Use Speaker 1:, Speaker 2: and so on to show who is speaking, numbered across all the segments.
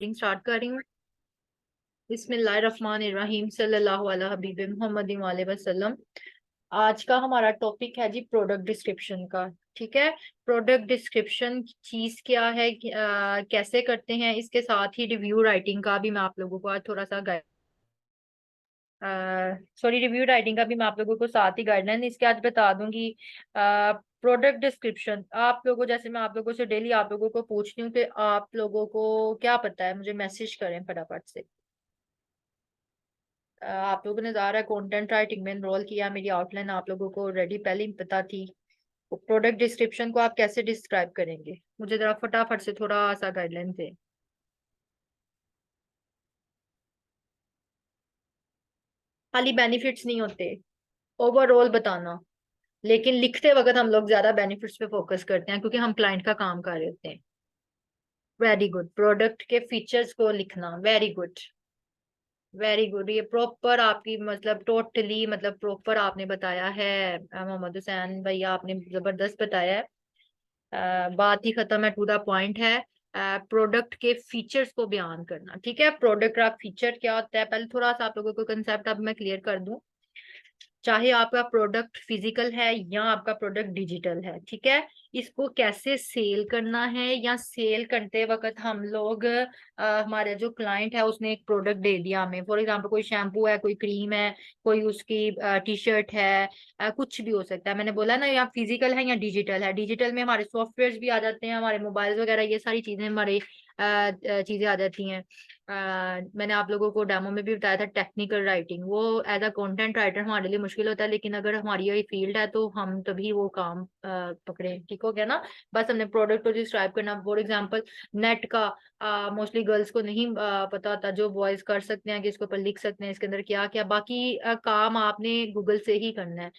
Speaker 1: Recording start कर रही हूँ। बिस्मिल्लाहिर्रहमानिर्रहीम सल्लल्लाहु अला हबीब मोहम्मद वसल्लम। आज का हमारा टॉपिक है जी प्रोडक्ट डिस्क्रिप्शन का। ठीक है। प्रोडक्ट डिस्क्रिप्शन चीज क्या है, कैसे करते हैं, इसके साथ ही रिव्यू राइटिंग का भी मैं आप लोगों को आज थोड़ा सा रिव्यू राइटिंग का भी मैं आप लोगों को साथ ही गाइडलाइन इसके आज बता दूंगी। प्रोडक्ट डिस्क्रिप्शन आप लोगों, जैसे मैं आप लोगों से डेली आप लोगों को पूछती हूँ कि आप लोगों को क्या पता है, मुझे मैसेज करें फटाफट से। आप लोगों ने ज़ाहिर है कंटेंट राइटिंग में एनरोल किया, मेरी आउटलाइन आप लोगों को ऑलरेडी पहले ही पता थी। प्रोडक्ट डिस्क्रिप्शन को आप कैसे डिस्क्राइब करेंगे, मुझे जरा फटाफट से थोड़ा सा गाइडलाइन दे। खाली बेनिफिट्स नहीं होते, ओवरऑल बताना। लेकिन लिखते वक्त हम लोग ज्यादा बेनिफिट्स पे फोकस करते हैं क्योंकि हम क्लाइंट का काम कर रहे होते हैं। वेरी गुड, प्रोडक्ट के फीचर्स को लिखना, वेरी गुड। वेरी गुड, ये प्रॉपर आपकी मतलब टोटली मतलब प्रॉपर आपने बताया है। मोहम्मद हुसैन भैया आपने जबरदस्त बताया है। बात ही खत्म है, टू द पॉइंट है। प्रोडक्ट के फीचर्स को बयान करना। ठीक है, प्रोडक्ट का फीचर क्या होता है, पहले थोड़ा सा आप लोगों को कंसेप्ट अब मैं क्लियर कर दूं। चाहे आपका प्रोडक्ट फिजिकल है या आपका प्रोडक्ट डिजिटल है, ठीक है, इसको कैसे सेल करना है, या सेल करते वक्त हम लोग हमारे जो क्लाइंट है उसने एक प्रोडक्ट दे दिया हमें, फॉर एग्जांपल कोई शैम्पू है, कोई क्रीम है, कोई उसकी टी शर्ट है, कुछ भी हो सकता है। मैंने बोला ना, या फिजिकल है या डिजिटल है। डिजिटल में हमारे सॉफ्टवेयर भी आ जाते हैं, हमारे मोबाइल वगैरह, ये सारी चीजें हमारी चीजें आ जाती हैं। मैंने आप लोगों को डेमो में भी बताया था, टेक्निकल राइटिंग वो एज अ कंटेंट राइटर हमारे लिए मुश्किल होता है, लेकिन अगर हमारी ये फील्ड है तो हम तभी वो काम पकड़े। ठीक हो गया ना। बस हमने प्रोडक्ट को डिस्क्राइब करना, फॉर एग्जांपल नेट का मोस्टली गर्ल्स को नहीं पता होता, जो बॉयज कर सकते हैं कि इसके ऊपर लिख सकते हैं इसके अंदर क्या क्या, बाकी काम आपने गूगल से ही करना है।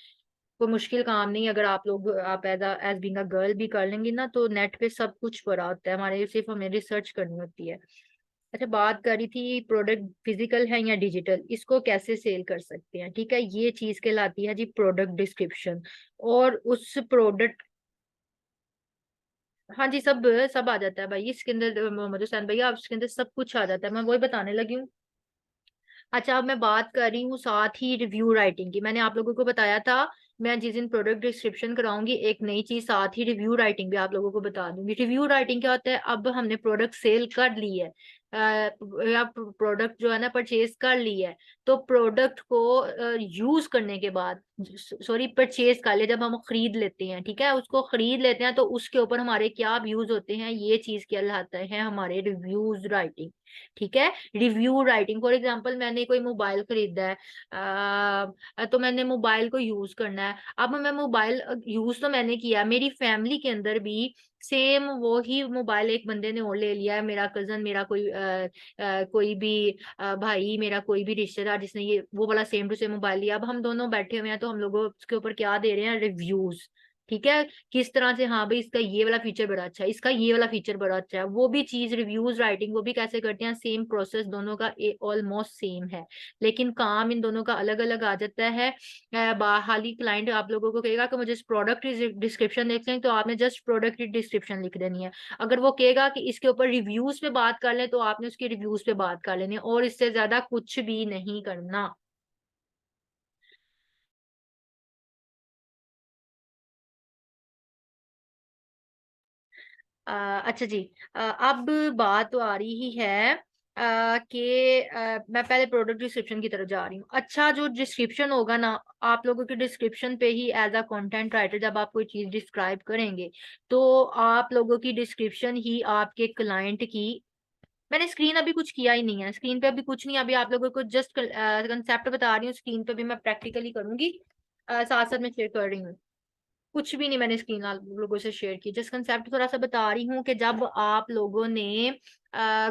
Speaker 1: कोई मुश्किल काम नहीं, अगर आप लोग आप एज बीइंग अ गर्ल भी कर लेंगे ना, तो नेट पे सब कुछ पड़ा होता है हमारे, सिर्फ हमें रिसर्च करनी होती है। अच्छा, बात करी थी प्रोडक्ट फिजिकल है या डिजिटल, इसको कैसे सेल कर सकते हैं। ठीक है, ये चीज कहलाती है जी प्रोडक्ट डिस्क्रिप्शन। और उस प्रोडक्ट, हाँ जी, सब सब आ जाता है भाई इसके अंदर मोहम्मद हुसैन भैया, आप इसके अंदर सब कुछ आ जाता है, मैं वही बताने लगी हूँ। अच्छा, अब मैं बात कर रही हूँ साथ ही रिव्यू राइटिंग की। मैंने आप लोगों को बताया था मैं जिस दिन प्रोडक्ट डिस्क्रिप्शन कराऊंगी एक नई चीज, साथ ही रिव्यू राइटिंग भी आप लोगों को बता दूंगी। रिव्यू राइटिंग क्या होता है, अब हमने प्रोडक्ट सेल कर ली है या प्रोडक्ट जो है ना परचेज कर ली है, तो प्रोडक्ट को यूज करने के बाद, सॉरी परचेज कर लिया, जब हम खरीद लेते हैं, ठीक है, उसको खरीद लेते हैं, तो उसके ऊपर हमारे क्या व्यूज होते हैं, ये चीज कहलाता है हमारे रिव्यूज राइटिंग। ठीक है, रिव्यू राइटिंग, फॉर एग्जांपल मैंने कोई मोबाइल खरीदा है, तो मैंने मोबाइल को यूज करना है। अब मैं मोबाइल यूज तो मैंने किया, मेरी फैमिली के अंदर भी सेम वो ही मोबाइल एक बंदे ने और ले लिया है, मेरा कजन, मेरा कोई कोई भी भाई, मेरा कोई भी रिश्तेदार जिसने ये वो वाला सेम टू सेम मोबाइल लिया। अब हम दोनों बैठे हुए हैं, तो हम लोगों उसके ऊपर क्या दे रहे हैं, रिव्यूज। ठीक है, किस तरह से, हाँ भाई इसका ये वाला फीचर बड़ा अच्छा है, इसका ये वाला फीचर बड़ा अच्छा है, वो भी चीज रिव्यूज राइटिंग वो भी कैसे करते हैं, सेम प्रोसेस, दोनों का ऑलमोस्ट सेम है, लेकिन काम इन दोनों का अलग अलग आ जाता है। हाली क्लाइंट आप लोगों को कहेगा कि मुझे इस प्रोडक्ट डिस्क्रिप्शन देखते हैं, तो आपने जस्ट प्रोडक्ट की डिस्क्रिप्शन लिख देनी है। अगर वो कहेगा कि इसके ऊपर रिव्यूज पे बात कर ले, तो आपने उसकी रिव्यूज पे बात कर लेनी है, और इससे ज्यादा कुछ भी नहीं करना। अच्छा जी। अब बात तो आ रही ही है कि मैं पहले प्रोडक्ट डिस्क्रिप्शन की तरफ जा रही हूँ। अच्छा, जो डिस्क्रिप्शन होगा ना, आप लोगों के डिस्क्रिप्शन पे ही एज अ कंटेंट राइटर जब आप कोई चीज डिस्क्राइब करेंगे, तो आप लोगों की डिस्क्रिप्शन ही आपके क्लाइंट की, मैंने स्क्रीन अभी कुछ किया ही नहीं है, स्क्रीन पे अभी कुछ नहीं, अभी आप लोगों को जस्ट कंसेप्ट बता रही हूँ, स्क्रीन पे भी मैं प्रैक्टिकली करूंगी, साथ साथ में शेयर कर रही हूँ। कुछ भी नहीं मैंने स्क्रीन आप लोगों से शेयर की, जस्ट कंसेप्ट थोड़ा सा बता रही हूँ कि जब आप लोगों ने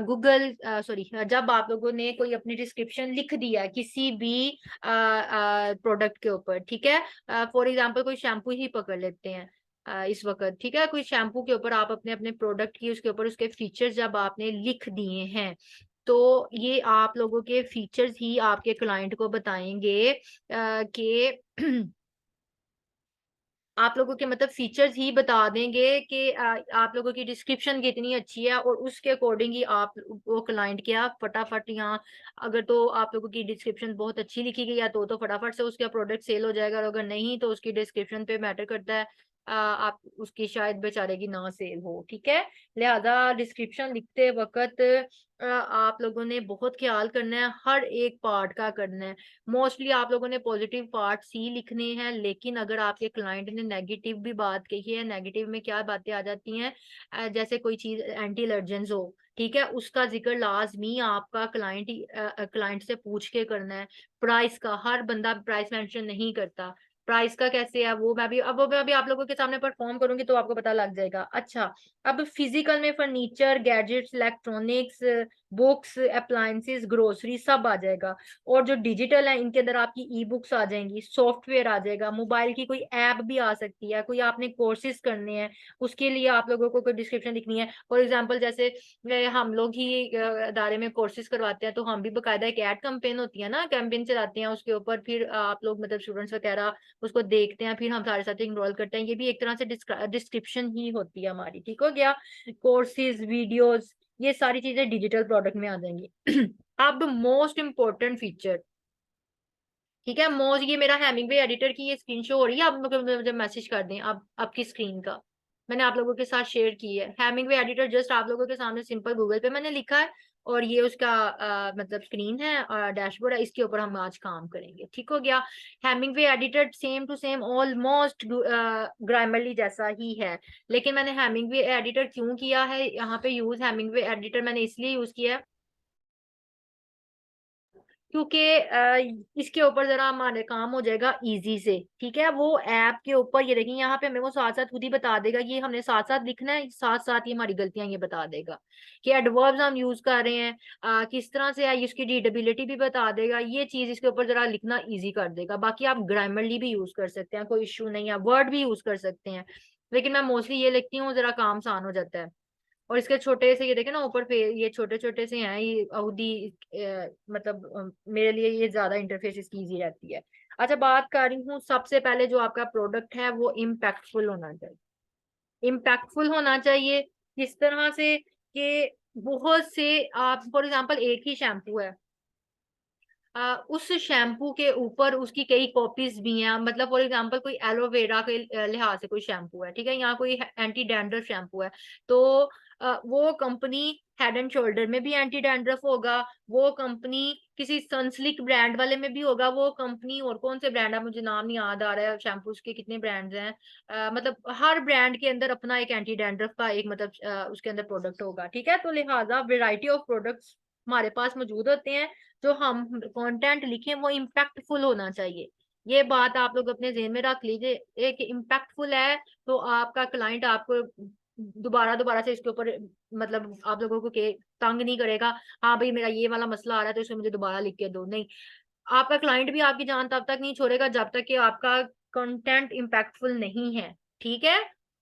Speaker 1: गूगल सॉरी जब आप लोगों ने कोई अपनी डिस्क्रिप्शन लिख दिया है किसी भी प्रोडक्ट के ऊपर, ठीक है, फॉर एग्जांपल कोई शैम्पू ही पकड़ लेते हैं इस वक्त, ठीक है, कोई शैम्पू के ऊपर आप अपने अपने प्रोडक्ट की उसके ऊपर उसके फीचर्स जब आपने लिख दिए हैं, तो ये आप लोगों के फीचर्स ही आपके क्लाइंट को बताएंगे कि आप लोगों के मतलब फीचर्स ही बता देंगे कि आप लोगों की डिस्क्रिप्शन कितनी अच्छी है, और उसके अकॉर्डिंग ही आप वो क्लाइंट क्या फटाफट यहाँ, अगर तो आप लोगों की डिस्क्रिप्शन बहुत अच्छी लिखी गई है तो फटाफट से उसका प्रोडक्ट सेल हो जाएगा, और अगर नहीं तो उसकी डिस्क्रिप्शन पे मैटर करता है, आप उसकी शायद बेचारे की ना सेल हो। ठीक है, लिहाजा डिस्क्रिप्शन लिखते वक्त आप लोगों ने बहुत ख्याल करना है, हर एक पार्ट का करना है। मोस्टली आप लोगों ने पॉजिटिव पार्ट्स ही लिखने हैं, लेकिन अगर आपके क्लाइंट ने नेगेटिव भी बात कही है, नेगेटिव में क्या बातें आ जाती हैं, जैसे कोई चीज एंटी एलर्जेंस हो, ठीक है, उसका जिक्र लाजमी आपका क्लाइंट से पूछ के करना है। प्राइस का, हर बंदा प्राइस मेंशन नहीं करता, प्राइस का कैसे है वो मैं अभी आप लोगों के सामने परफॉर्म करूंगी तो आपको पता लग जाएगा। अच्छा, अब फिजिकल में furniture, gadgets, electronics, books, appliances, grocery सब आ जाएगा। और जो डिजिटल है इनके अंदर आपकी ई बुक्स आ जाएंगी, सॉफ्टवेयर आ जाएगा, मोबाइल की कोई ऐप भी आ सकती है, कोई आपने कोर्सेज करने हैं उसके लिए आप लोगों को कोई डिस्क्रिप्शन लिखनी है। फॉर एग्जांपल जैसे हम लोग ही अदारे में कोर्सेज करवाते हैं, तो हम भी बकायदा एक ऐड कैंपेन होती है ना, कैंपेन चलाते हैं, उसके ऊपर फिर आप लोग मतलब स्टूडेंट्स वगैरह उसको देखते हैं, फिर हम सारे साथ इनरोल करते हैं, ये भी एक तरह से डिस्क्रिप्शन ही होती है हमारी। ठीक हो गया, कोर्सेज, वीडियोस, ये सारी चीजें डिजिटल प्रोडक्ट में आ जाएंगी। अब मोस्ट इम्पोर्टेंट फीचर, ठीक है, मोज ये मेरा हेमिंगवे एडिटर की ये स्क्रीन शो हो रही है, आप मुझे मैसेज कर दें आप आपकी स्क्रीन का, मैंने आप लोगों के साथ शेयर की है हेमिंगवे एडिटर, जस्ट आप लोगों के सामने सिंपल गूगल पे मैंने लिखा है, और ये उसका मतलब स्क्रीन है और डैशबोर्ड है, इसके ऊपर हम आज काम करेंगे। ठीक हो गया, Hemingway editor same to same almost Grammarly जैसा ही है, लेकिन मैंने हेमिंगवे एडिटर क्यों किया है यहाँ पे यूज, हेमिंगवे एडिटर मैंने इसलिए यूज किया है क्योंकि इसके ऊपर जरा हमारे काम हो जाएगा इजी से। ठीक है, वो ऐप के ऊपर ये देखिए यहाँ पे हमें वो साथ साथ खुद ही बता देगा, ये हमने साथ साथ लिखना है, साथ साथ ही हमारी गलतियां ये बता देगा कि एडवर्ब्स हम यूज कर रहे हैं किस तरह से है, इसकी रीडेबिलिटी भी बता देगा, ये चीज इसके ऊपर जरा लिखना इजी कर देगा। बाकी आप ग्रामरली भी यूज कर सकते हैं, कोई इश्यू नहीं है, वर्ड भी यूज कर सकते हैं, लेकिन मैं मोस्टली ये लिखती हूँ, जरा काम आसान हो जाता है। और इसके छोटे से ये देखे ना ऊपर पे, ये छोटे छोटे से हैं, ये अवधि मतलब मेरे लिए ये ज्यादा इंटरफेस इसकी इजी रहती है। अच्छा, बात कर रही हूँ सबसे पहले जो आपका प्रोडक्ट है वो इम्पैक्टफुल होना चाहिए। इम्पैक्टफुल होना चाहिए किस तरह से कि बहुत से आप फॉर एग्जांपल एक ही शैम्पू है, उस शैम्पू के ऊपर उसकी कई कॉपीज भी हैं, मतलब फॉर एग्जांपल कोई एलोवेरा के लिहाज से कोई शैम्पू है, ठीक है, यहाँ कोई एंटी डैंड्रफ शैम्पू है, तो वो कंपनी हेड एंड शोल्डर में भी एंटी डैंड्रफ होगा, वो कंपनी किसी सनसिल्क ब्रांड वाले में भी होगा, वो कंपनी और कौन से ब्रांड है मुझे नाम नहीं याद आ रहा है, शैम्पूज के कितने ब्रांड्स हैं, मतलब हर ब्रांड के अंदर अपना एक एंटी डैंड्रफ का एक मतलब उसके अंदर प्रोडक्ट होगा। ठीक है, तो लिहाजा वेराइटी ऑफ प्रोडक्ट्स हमारे पास मौजूद होते हैं, जो हम कंटेंट लिखें वो इम्पैक्टफुल होना चाहिए। ये बात आप लोग अपने जेहन में रख लीजिए, एक इम्पैक्टफुल है तो आपका क्लाइंट आपको दोबारा दोबारा से इसके ऊपर मतलब आप लोगों को के तंग नहीं करेगा, हाँ भाई मेरा ये वाला मसला आ रहा है तो इसको मुझे दोबारा लिख के दो, नहीं, आपका क्लाइंट भी आपकी जान तब तक नहीं छोड़ेगा जब तक कि आपका कंटेंट इम्पैक्टफुल नहीं है। ठीक है,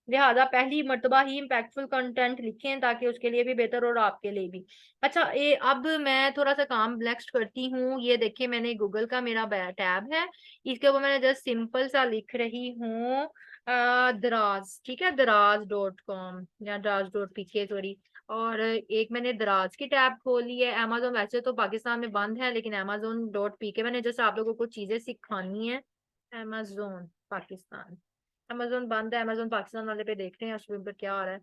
Speaker 1: लिहाजा पहली मर्तबा ही इम्पैक्टफुल कंटेंट लिखें ताकि उसके लिए भी बेहतर और आपके लिए भी। अच्छा, ये अब मैं थोड़ा सा काम नेक्स्ट करती हूँ, ये देखिए मैंने गूगल का मेरा टैब है, इसके ऊपर मैंने जस्ट सिंपल सा लिख रही हूँ दराज, ठीक है, दराज.com या दराज.pk सॉरी, और एक मैंने दराज की टैब खोली है। अमेजोन वैसे तो पाकिस्तान में बंद है, लेकिन Amazon.pk मैंने जैसे आप लोगों को चीजें सिखानी है। अमेजोन पाकिस्तान, अमेजोन बंद है, अमेजोन पाकिस्तान वाले पे देख रहे हैं उसके ऊपर क्या आ रहा है,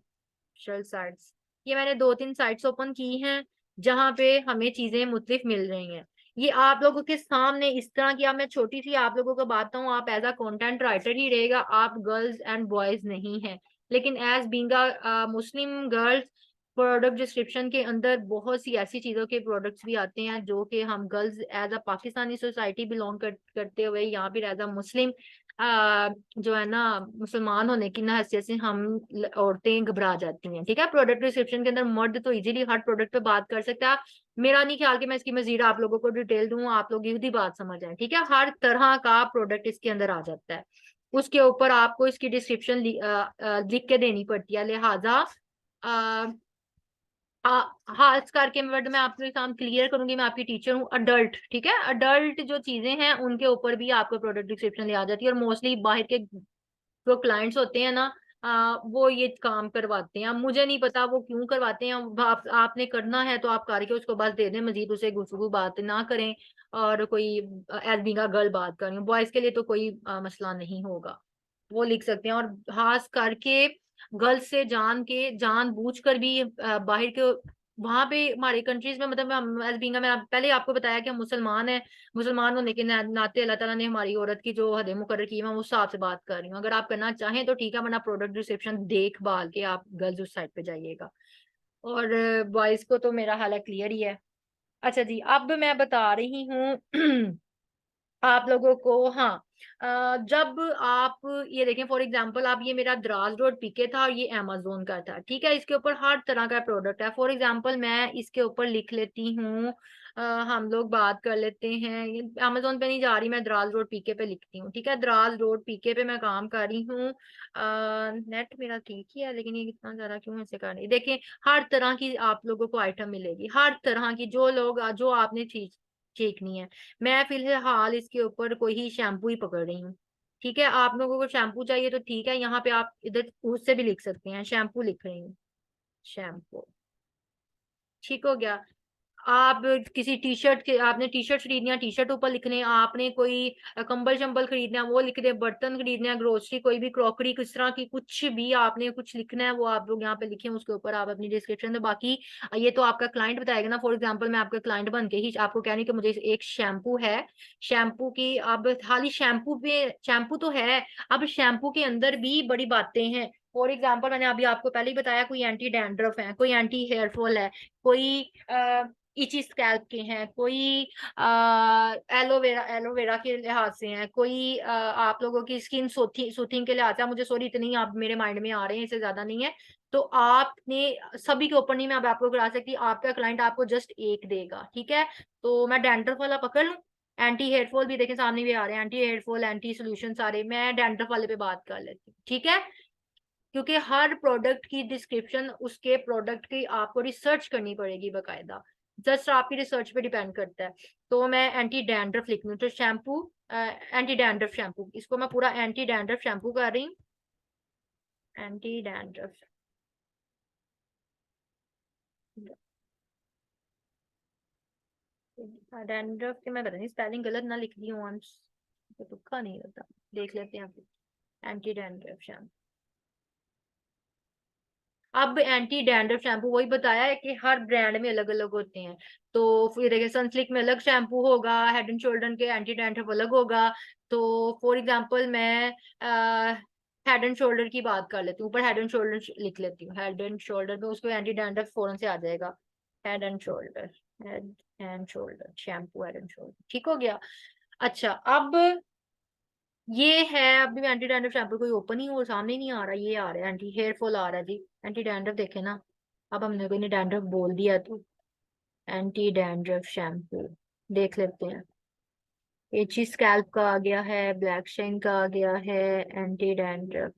Speaker 1: शेल साइट्स, ये मैंने 2-3 साइट्स ओपन की हैं जहाँ पे हमें चीजें मुख्तलिफ मिल रही हैं। ये आप लोगों के सामने इस तरह की, अब मैं छोटी सी आप लोगों को बात हूँ, आप एज अ कंटेंट राइटर ही रहेगा, आप गर्ल्स एंड बॉयज नहीं है, लेकिन as being Muslim girls, product description के अंदर बहुत सी ऐसी चीजों के प्रोडक्ट्स भी आते हैं जो कि हम girls as a Pakistani society belong करते हुए यहाँ पर एज अ मुस्लिम जो है ना मुसलमान होने की ना हैसियत से हम औरतें घबरा जाती हैं। ठीक है, प्रोडक्ट डिस्क्रिप्शन के अंदर मर्द तो इजीली हर प्रोडक्ट पे बात कर सकता है, मेरा नहीं ख्याल कि मैं इसकी मजीद आप लोगों को डिटेल दूं, आप लोग यही बात समझ जाए। ठीक है, हर तरह का प्रोडक्ट इसके अंदर आ जाता है, उसके ऊपर आपको इसकी डिस्क्रिप्शन लिख के देनी पड़ती है, लिहाजा खास करके मैं आपके सामने क्लियर करूंगी, मैं आपकी टीचर हूँ, अडल्ट, ठीक है, अडल्ट जो चीजें हैं उनके ऊपर भी आपको प्रोडक्ट डिस्क्रिप्शन ले आ जाती है, और मोस्टली बाहर के जो क्लाइंट्स होते हैं ना, वो ये काम करवाते हैं। अब मुझे नहीं पता वो क्यों करवाते हैं। आपने करना है तो आप करके उसको बस दे दें, मजीद उसे गुफ्तगू बात ना करें। और कोई एज बीइंग अ गर्ल बात कर रही हूँ, बॉयज के लिए तो कोई मसला नहीं होगा, वो लिख सकते हैं। और खास करके गर्ल्स से जान बूझ कर भी बाहर के वहां पे हमारी कंट्रीज में, मतलब हम एज बीइंग, मैं पहले ही आपको बताया कि हम मुसलमान हैं। मुसलमान होने के नाते अल्लाह ताला ने हमारी औरत की जो हदें मुकर्रर की, मैं उस हिसाब से बात कर रही हूँ। अगर आप करना चाहें तो ठीक है, वरना प्रोडक्ट डिस्क्रिप्शन देख भाल के आप गर्ल्स उस साइड पे जाइएगा। और बॉयज को तो मेरा हाल क्लियर ही है। अच्छा जी, अब मैं बता रही हूँ आप लोगों को। हाँ, जब आप ये देखें, फॉर एग्जांपल, आप ये मेरा द्रास रोड पीके था और ये अमेजोन का था, ठीक है। इसके ऊपर हर तरह का प्रोडक्ट है। फॉर एग्जांपल मैं इसके ऊपर लिख लेती हूँ, हम लोग बात कर लेते हैं, ये अमेजोन पे नहीं जा रही, मैं द्रास रोड पीके पे लिखती हूँ, ठीक है। द्रास रोड पीके पे मैं काम कर रही हूँ। नेट मेरा ठीक ही है, लेकिन ये कितना ज्यादा क्यों ऐसे कर रही है। देखें, हर तरह की आप लोगों को आइटम मिलेगी, हर तरह की, जो लोग जो आपने चीज सीखनी है। मैं फिलहाल इसके ऊपर कोई ही शैम्पू ही पकड़ रही हूँ, ठीक है। आप लोगों को शैम्पू चाहिए तो ठीक है, यहाँ पे आप इधर उससे भी लिख सकते हैं, शैम्पू लिख रही हूँ, शैम्पू, ठीक हो गया। आप किसी टी शर्ट के, आपने टी शर्ट खरीदनी है, टी शर्ट ऊपर लिखने हैं। आपने कोई कंबल शंबल खरीदना है, वो लिख दे। बर्तन खरीदने हैं, ग्रोसरी, कोई भी क्रॉकरी, किस तरह की कुछ भी आपने कुछ लिखना है, वो आप लोग यहाँ पे लिखें, उसके ऊपर आप अपनी डिस्क्रिप्शन दे। बाकी ये तो आपका क्लाइंट बताएगा ना। फॉर एग्जाम्पल मैं आपका क्लाइंट बन के ही आपको कहनी कि मुझे एक शैम्पू है, शैम्पू की, अब खाली शैम्पू पे, शैम्पू तो है, अब शैम्पू के अंदर भी बड़ी बातें हैं। फॉर एग्जाम्पल मैंने अभी आपको पहले ही बताया, कोई एंटी डैंड्रफ है, कोई एंटी हेयर फॉल है, कोई इची स्कैल्प के हैं, कोई एलोवेरा एलोवेरा के लिहाज से हैं, कोई आप लोगों की स्किन सूथिंग के लिहाज से। मुझे सॉरी, इतनी आप मेरे माइंड में आ रहे हैं, इससे ज्यादा नहीं है। तो आपने सभी के ऊपर नहीं मैं अब आपको करा सकती, आपका क्लाइंट आपको जस्ट एक देगा, ठीक है। तो मैं डैंड्रफ वाला पकड़ लूं, एंटी हेयरफॉल भी देखें सामने भी आ रहे हैं, एंटी हेयरफॉल, एंटी सोल्यूशन, सारे। मैं डैंड्रफ वाले पे बात कर लेती हूँ, ठीक है। क्योंकि हर प्रोडक्ट की डिस्क्रिप्शन उसके प्रोडक्ट की आपको रिसर्च करनी पड़ेगी बाकायदा, जस्ट आपकी रिसर्च पे डिपेंड करता है। तो मैं एंटी डैंड्रफ लिख लूँ, तो शैम्पू, एंटी डैंड्रफ शैम्पू, इसको मैं पूरा एंटी डैंड्रफ शैम्पू कर रही हूँ, एंटी डैंड्रफ। डैंड्रफ के मैं पता नहीं स्पेलिंग गलत ना लिख दी हूँ, तो तुक्का नहीं होता, देख लेते हैं। एंटी डैंड्रफ शैम्पू, अब एंटी डैंड्रफ शैम्पू, वही बताया है कि हर ब्रांड में अलग अलग होते हैं। तो फिर देखिए, सनसिल्क में अलग शैम्पू होगा, हेड एंड शोल्डर के एंटी डैंड्रफ अलग होगा। तो फॉर एग्जांपल मैं हेड एंड शोल्डर की बात कर लेती हूँ, ऊपर हेड एंड शोल्डर लिख लेती हूँ, हेड एंड शोल्डर में उसको एंटी डैंड्रफ फौरन से आ जाएगा। Head and shoulder, head and shoulder shampoo, Head and shoulder, ठीक हो गया। अच्छा, अब ये है, अभी एंटी डैंड्रफ शैम्पू कोई ओपन ही और सामने नहीं आ रहा, ये आ रहा है एंटी हेयर फॉल आ रहा है जी। एंटी डैंड्रफ देखे ना, अब हमने कोई ने डैंड्रफ बोल दिया तो एंटी डैंड्रफ शैम्पू देख लेते हैं। एची स्कैल्प का आ गया है, ब्लैक शाइन का आ गया है, एंटी डैंड्रफ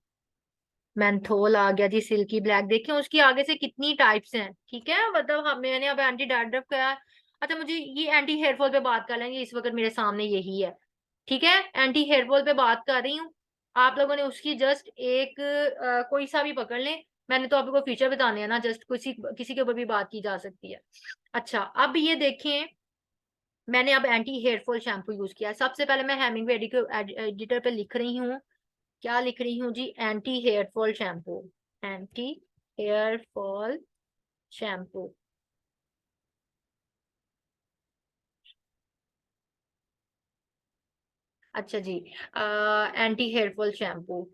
Speaker 1: मेंथोल आ गया जी, सिल्की ब्लैक। देखें उसकी आगे से कितनी टाइप्स हैं, ठीक है। मतलब मैंने अब एंटी डैंड्रफ का। अच्छा, मुझे ये एंटी हेयर फॉल पे बात कर लेंगे, इस वक्त मेरे सामने यही है, ठीक है। एंटी हेयर फॉल पे बात कर रही हूँ, आप लोगों ने उसकी जस्ट एक कोई सा भी पकड़ लें। मैंने तो आपको फीचर बताने हैं ना, जस्ट किसी किसी के ऊपर भी बात की जा सकती है। अच्छा, अब ये देखें, मैंने अब anti hair fall shampoo use किया है। सबसे पहले मैं हेमिंग एडिटर पे लिख रही हूँ, क्या लिख रही हूँ जी, anti hair fall shampoo, anti hair fall shampoo. अच्छा जी, एंटी हेयर फॉल शैम्पू।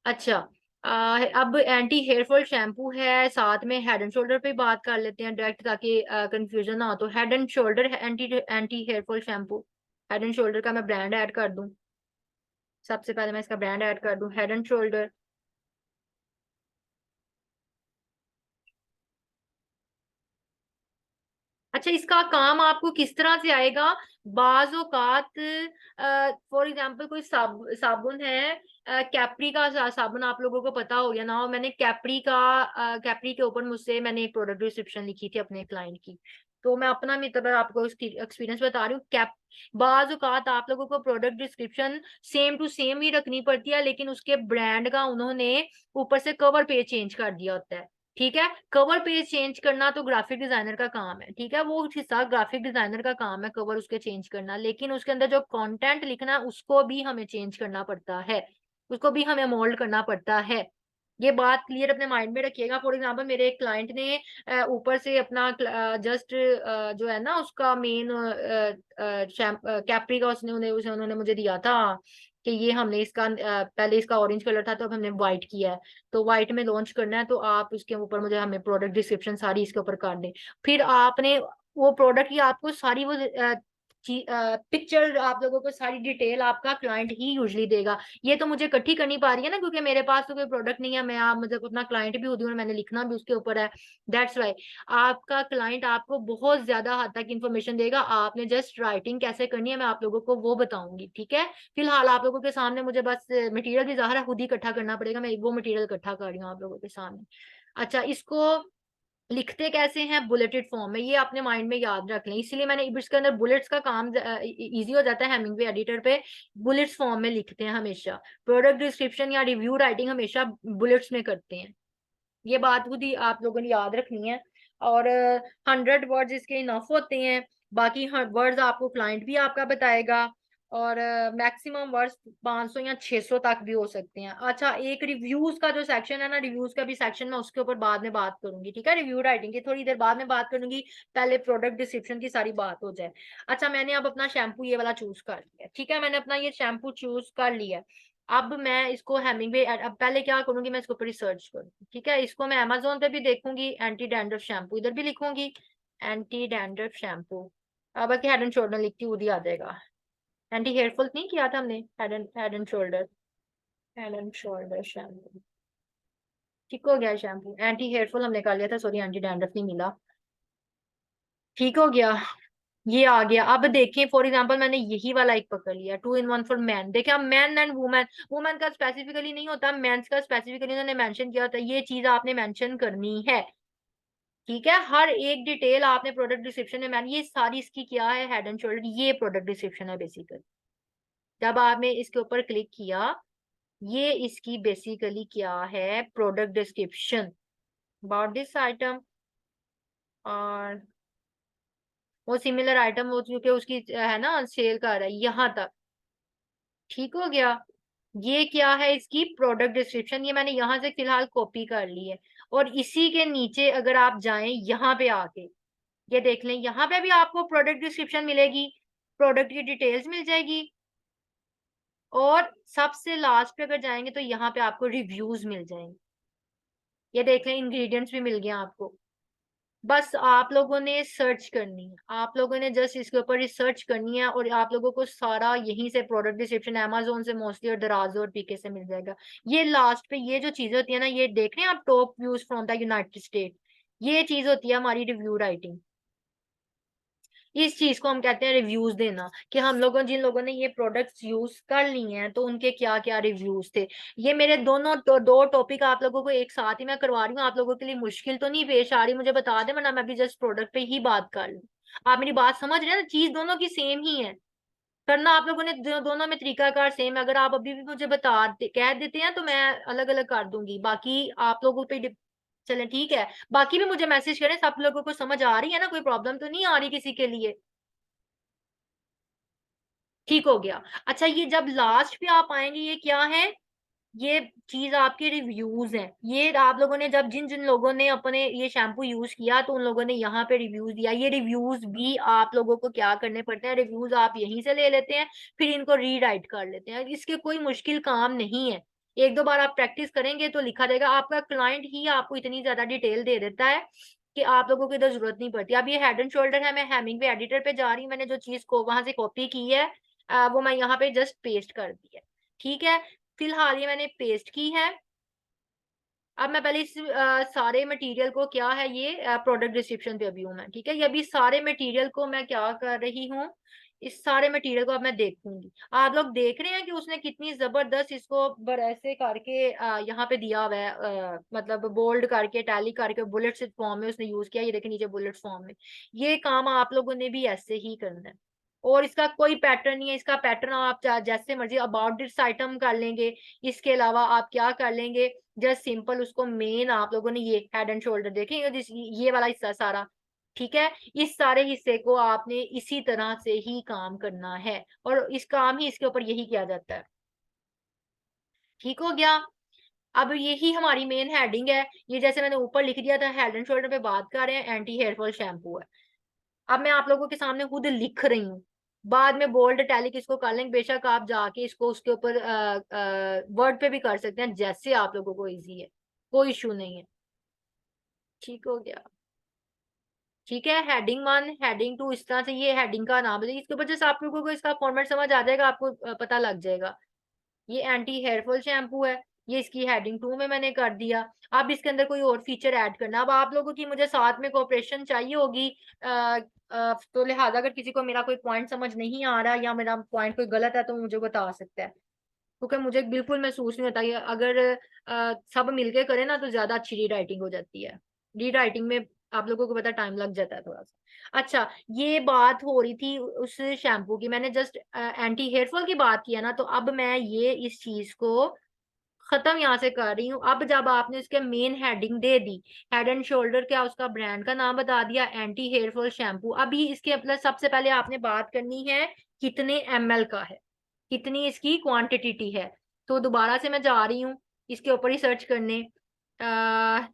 Speaker 1: अच्छा, अब एंटी हेयर फॉल शैम्पू है, साथ में हेड एंड शोल्डर पे बात कर लेते हैं डायरेक्ट, ताकि कंफ्यूजन ना हो। तो Head and Shoulder anti anti hair fall shampoo, Head and Shoulder का मैं ब्रांड ऐड कर दूं। सबसे पहले मैं इसका ब्रांड ऐड कर दूं, हेड एंड शोल्डर। अच्छा, इसका काम आपको किस तरह से आएगा, बाज औकात, फॉर एग्जांपल कोई साबुन है, कैप्री का साबुन आप लोगों को पता हो गया ना। और मैंने कैप्री का कैप्री के ऊपर मुझसे मैंने एक प्रोडक्ट डिस्क्रिप्शन लिखी थी अपने क्लाइंट की। तो मैं अपना मतलब आपको एक्सपीरियंस बता रही हूँ। कैप बाज औकात आप लोगों को product description same to same ही रखनी पड़ती है, लेकिन उसके ब्रांड का उन्होंने ऊपर से कवर पेज चेंज कर दिया होता है। ठीक है, कवर पेज चेंज करना तो ग्राफिक डिजाइनर का काम है, ठीक है, वो हिस्सा ग्राफिक डिजाइनर का काम है कवर उसके चेंज करना, लेकिन उसके अंदर जो कंटेंट लिखना है उसको भी हमें चेंज करना पड़ता है, उसको भी हमें मोल्ड करना पड़ता है। ये बात क्लियर अपने माइंड में रखिएगा। फॉर एग्जांपल मेरे एक क्लाइंट ने ऊपर से अपना जस्ट जो है ना उसका मेन कैप्री का उन्होंने मुझे दिया था कि ये हमने इसका पहले इसका ऑरेंज कलर था तो अब हमने व्हाइट किया है, तो व्हाइट में लॉन्च करना है, तो आप उसके ऊपर मुझे हमें प्रोडक्ट डिस्क्रिप्शन सारी इसके ऊपर कर दें। फिर आपने वो प्रोडक्ट की आपको सारी वो पिक्चर आप लोगों को सारी डिटेल आपका क्लाइंट ही यूजली देगा। ये तो मुझे इकट्ठी करनी पा रही है ना, क्योंकि मेरे पास तो कोई प्रोडक्ट नहीं है, मैं आप मतलब अपना क्लाइंट भी होती हूँ और मैंने लिखना भी उसके ऊपर है। दैट्स वाई आपका क्लाइंट आपको बहुत ज्यादा हद तक इन्फॉर्मेशन देगा, आपने जस्ट राइटिंग कैसे करनी है मैं आप लोगों को वो बताऊंगी। ठीक है, फिलहाल आप लोगों के सामने मुझे बस मटेरियल भी ज़ाहिर है खुद ही इकट्ठा करना पड़ेगा, मैं वो मटेरियल इकट्ठा कर रही हूँ आप लोगों के सामने। अच्छा, इसको लिखते कैसे हैं? बुलेटेड फॉर्म में, ये अपने माइंड में याद रख लें, इसीलिए मैंने इसके अंदर बुलेट्स का काम इजी हो जाता है। हेमिंगवे एडिटर पे बुलेट्स फॉर्म में लिखते हैं हमेशा, प्रोडक्ट डिस्क्रिप्शन या रिव्यू राइटिंग हमेशा बुलेट्स में करते हैं। ये बात खुद ही आप लोगों ने याद रखनी है। और 100 वर्ड्स इसके इनफ होते हैं, बाकी वर्ड्स आपको क्लाइंट भी आपका बताएगा। और मैक्सिमम वर्ड्स 500 या 600 तक भी हो सकते हैं। अच्छा, एक रिव्यूज का जो सेक्शन है ना, रिव्यूज का भी सेक्शन मैं उसके ऊपर बाद में बात करूंगी, ठीक है, रिव्यू राइटिंग की थोड़ी देर बाद में बात करूंगी, पहले प्रोडक्ट डिस्क्रिप्शन की सारी बात हो जाए। अच्छा, मैंने अब अपना शैम्पू ये वाला चूज कर लिया, ठीक है, मैंने अपना ये शैम्पू चूज कर लिया। अब मैं इसको हेमिंगवे अब पहले क्या करूंगी, मैं इसके ऊपर रिसर्च करूंगी, ठीक है, इसको मैं अमेजोन पे भी देखूंगी, एंटी डैंड्रफ शैम्पू इधर भी लिखूंगी, एंटी डैंड्रफ शैम्पू। अब बाकी हेड एंड शोल्डर लिखती हुई आ जाएगा। एंटी हेयरफॉल नहीं किया था हमने, हेड एंड शोल्डर शैम्पू, ठीक हो गया शैम्पू। एंटी हेयरफॉल हमने कर लिया था, सॉरी एंटी डैंड्रफ नहीं मिला, ठीक हो गया। ये आ गया। अब देखें फॉर एग्जांपल मैंने यही वाला एक पकड़ लिया, 2 in 1 फॉर मैन। देखिए, अब मैन एंड वुमेन, वुमेन का स्पेसिफिकली नहीं होता, मेंस का स्पेसिफिकली उन्होंने मेंशन किया होता है, ये चीज आपने मेंशन करनी है। ठीक है, हर एक डिटेल आपने प्रोडक्ट डिस्क्रिप्शन में मैंने ये सारी इसकी किया है, हेड एंड शोल्डर ये प्रोडक्ट डिस्क्रिप्शन है बेसिकली। जब आपने इसके ऊपर क्लिक किया, ये इसकी बेसिकली क्या है, product description about this item, और वो सिमिलर आइटम वो क्योंकि उसकी है ना सेल कर रहा है यहाँ तक, ठीक हो गया। ये क्या है, इसकी प्रोडक्ट डिस्क्रिप्शन, ये मैंने यहां से फिलहाल कॉपी कर ली है। और इसी के नीचे अगर आप जाएं यहाँ पे आके, ये देख लें, यहाँ पे भी आपको प्रोडक्ट डिस्क्रिप्शन मिलेगी, प्रोडक्ट की डिटेल्स मिल जाएगी, और सबसे लास्ट पे अगर जाएंगे तो यहाँ पे आपको रिव्यूज मिल जाएंगे। ये देख लें, इंग्रेडिएंट्स भी मिल गए आपको। बस आप लोगों ने सर्च करनी है, आप लोगों ने जस्ट इसके ऊपर रिसर्च करनी है, और आप लोगों को सारा यहीं से प्रोडक्ट डिस्क्रिप्शन अमेजोन से मोस्टली और दराजो और पीके से मिल जाएगा। ये लास्ट पे ये जो चीजें होती है ना, ये देख रहे हैं आप, top views from the United state, ये चीज होती है हमारी रिव्यू राइटिंग। इस चीज को हम कहते हैं रिव्यूज देना, कि हम लोगों जिन लोगों ने ये प्रोडक्ट्स यूज कर ली हैं तो उनके क्या क्या रिव्यूज थे। ये मेरे दोनों दो टॉपिक आप लोगों को एक साथ ही मैं करवा रही हूँ, आप लोगों के लिए मुश्किल तो नहीं पेश आ रही, मुझे बता दें, वरना मैं भी जस्ट प्रोडक्ट पे ही बात कर लूँ। आप मेरी बात समझ रहे हैं ना, चीज दोनों की सेम ही है, करना आप लोगों ने दोनों में तरीकाकार सेम है। अगर आप अभी भी मुझे कह देते हैं तो मैं अलग अलग कर दूंगी, बाकी आप लोगों पे चले, ठीक है, बाकी भी मुझे मैसेज करें, सब लोगों को समझ आ रही है ना, कोई प्रॉब्लम तो नहीं आ रही किसी के लिए, ठीक हो गया। अच्छा, ये जब लास्ट पे आप आएंगे, ये क्या है, ये चीज आपके रिव्यूज हैं। ये आप लोगों ने जब जिन जिन लोगों ने अपने ये शैम्पू यूज किया तो उन लोगों ने यहाँ पे रिव्यूज दिया, ये रिव्यूज भी आप लोगों को क्या करने पड़ते हैं, रिव्यूज आप यहीं से ले लेते हैं, फिर इनको रीराइट कर लेते हैं, इसके कोई मुश्किल काम नहीं है। एक दो बार आप प्रैक्टिस करेंगे तो लिखा जाएगा, आपका क्लाइंट ही आपको इतनी ज्यादा डिटेल दे देता है कि आप लोगों को इधर जरूरत नहीं पड़ती। अब ये हेड एंड शोल्डर है, मैं हेमिंग पे एडिटर पे जा रही हूँ, मैंने जो चीज को वहां से कॉपी की है वो मैं यहाँ पे जस्ट पेस्ट कर दी है, ठीक है, फिलहाल ये मैंने पेस्ट की है। अब मैं पहले इस सारे मटेरियल को, क्या है ये प्रोडक्ट डिस्क्रिप्शन पे अभी हूँ मैं, ठीक है। ये अभी सारे मटेरियल को मैं क्या कर रही हूँ, इस सारे मटेरियल को अब मैं देखूंगी। आप लोग देख रहे हैं कि उसने कितनी जबरदस्त इसको ऐसे करके यहाँ पे दिया हुआ है, मतलब बोल्ड करके, टैली करके, बुलेट्स फॉर्म में उसने यूज किया। ये देखिए नीचे बुलेट फॉर्म में। ये काम आप लोगों ने भी ऐसे ही करना है। और इसका कोई पैटर्न नहीं है, इसका पैटर्न आप जैसे मर्जी अबाउट दिस आइटम कर लेंगे। इसके अलावा आप क्या कर लेंगे, जस्ट सिंपल उसको मेन आप लोगों ने ये हेड एंड शोल्डर देखेंगे, ये वाला हिस्सा सारा, ठीक है। इस सारे हिस्से को आपने इसी तरह से ही काम करना है, और इस काम ही इसके ऊपर यही किया जाता है। ठीक हो गया। अब यही हमारी मेन हेडिंग है। ये जैसे मैंने ऊपर लिख दिया था, हेड एंड शोल्डर पे बात कर रहे हैं, एंटी हेयर फॉल शैम्पू है। अब मैं आप लोगों के सामने खुद लिख रही हूँ, बाद में बोल्ड टैलिक इसको कर लेंगे। बेशक आप जाके इसको उसके ऊपर वर्ड पे भी कर सकते हैं, जैसे आप लोगों को इजी है, कोई इशू नहीं है। ठीक हो गया। ठीक है, हेडिंग 1, हेडिंग 2, इस तरह से ये हेडिंग का नाम है। इसके ऊपर जैसे आप लोगों को इसका फॉर्मेट समझ आ जाएगा, आपको पता लग जाएगा। ये एंटी हेयरफॉल शैम्पू है, ये इसकी हेडिंग 2 में मैंने कर दिया। अब इसके अंदर कोई और फीचर ऐड करना, अब आप लोगों की मुझे साथ में कोऑपरेशन चाहिए होगी। तो लिहाजा अगर किसी को मेरा कोई पॉइंट समझ नहीं आ रहा, या मेरा पॉइंट कोई गलत है, तो मुझे बता सकता है। क्योंकि मुझे बिल्कुल महसूस नहीं होता कि अगर सब मिलके करें ना, तो ज्यादा अच्छी रीराइटिंग हो जाती है। रीराइटिंग में आप लोगों को पता टाइम लग जाता है थोड़ा सा। अच्छा, ये बात हो रही थी उस शैम्पू की, मैंने जस्ट एंटी हेयरफॉल की बात किया ना, तो अब मैं ये इस चीज को खत्म यहाँ से कर रही हूँ। अब जब आपने इसके main heading they the, head and shoulder क्या उसका ब्रांड का नाम बता दिया, एंटी हेयर फॉल शैम्पू, अभी इसके मतलब सबसे पहले आपने बात करनी है कितने ml का है, कितनी इसकी क्वांटिटी है। तो दोबारा से मैं जा रही हूँ इसके ऊपर ही सर्च करने।